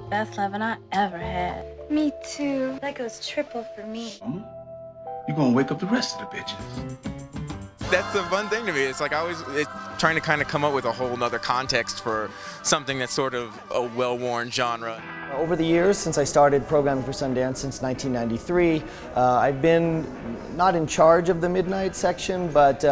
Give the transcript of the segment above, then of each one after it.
best loving I ever had. Me too. That goes triple for me. You're gonna wake up the rest of the bitches. That's the fun thing to me. It's like trying to kind of come up with a whole nother context for something that's sort of a well-worn genre. Over the years, since I started programming for Sundance since 1993, I've been not in charge of the midnight section, but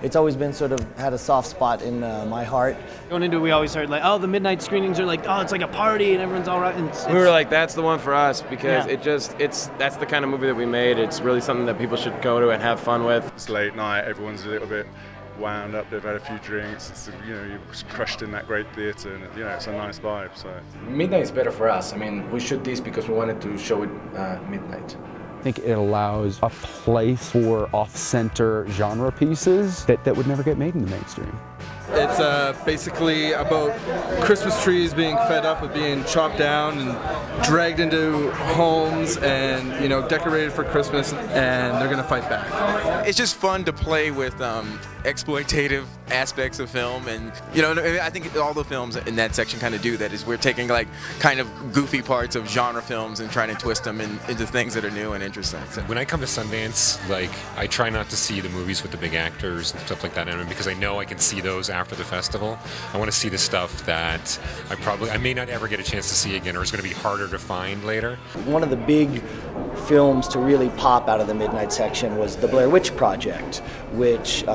it's always been sort of had a soft spot in my heart. Going into it, we always heard like, oh, the midnight screenings are like, oh, it's like a party and everyone's all right. And we were like, that's the one for us because that's the kind of movie that we made. It's really something that people should go to and have fun with. It's late night, everyone's a little bit wound up, they've had a few drinks, it's, you're crushed in that great theatre, and it's a nice vibe. So midnight is better for us. I mean, we shoot this because we wanted to show it midnight. I think it allows a place for off-center genre pieces that would never get made in the mainstream. It's basically about Christmas trees being fed up with being chopped down and dragged into homes and, decorated for Christmas, and they're going to fight back. It's just fun to play with exploitative aspects of film, and I think all the films in that section kind of do that. Is we're taking like kind of goofy parts of genre films and trying to twist them into things that are new and interesting. So. When I come to Sundance, I try not to see the movies with the big actors and stuff like that, because I know I can see those after the festival. I want to see the stuff that I may not ever get a chance to see again, or is going to be harder to find later. One of the big films to really pop out of the midnight section was the Blair Witch Project, which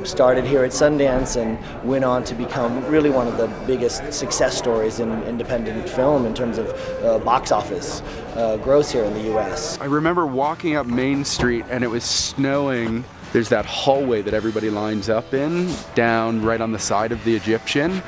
started here at Sundance and went on to become really one of the biggest success stories in independent film in terms of box office gross here in the U.S. I remember walking up Main Street and it was snowing. There's that hallway that everybody lines up in, down right on the side of the Egyptian,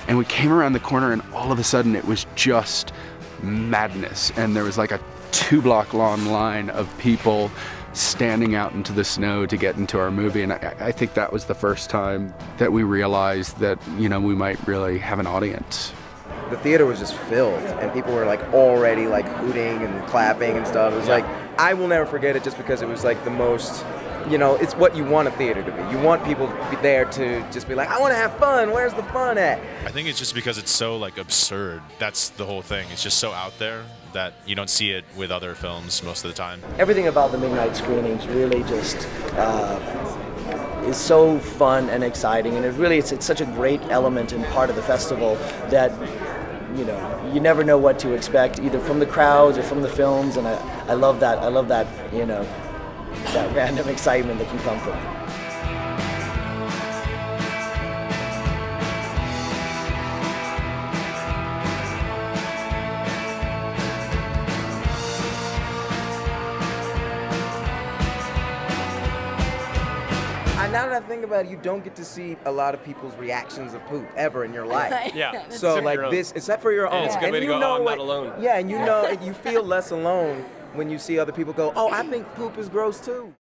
and we came around the corner and all of a sudden it was just madness, and there was like a 2-block long line of people standing out into the snow to get into our movie, and I think that was the first time that we realized that we might really have an audience. The theater was just filled, and people were already hooting and clapping and stuff. It was I will never forget it, just because it was the most, it's what you want a theater to be. You want people to be there to just be like, I want to have fun. Where's the fun at? I think it's just because it's so absurd. That's the whole thing. It's just so out there that you don't see it with other films most of the time. Everything about the midnight screenings really just is so fun and exciting, and it's such a great element and part of the festival that you never know what to expect, either from the crowds or from the films, and I love that. I love that that random excitement that can come from it. Now that I think about it, you don't get to see a lot of people's reactions of poop ever in your life. Yeah. So this, except for your own. And it's a good way to go, oh, I'm not alone. Yeah, and you feel less alone when you see other people go, oh, I think poop is gross too.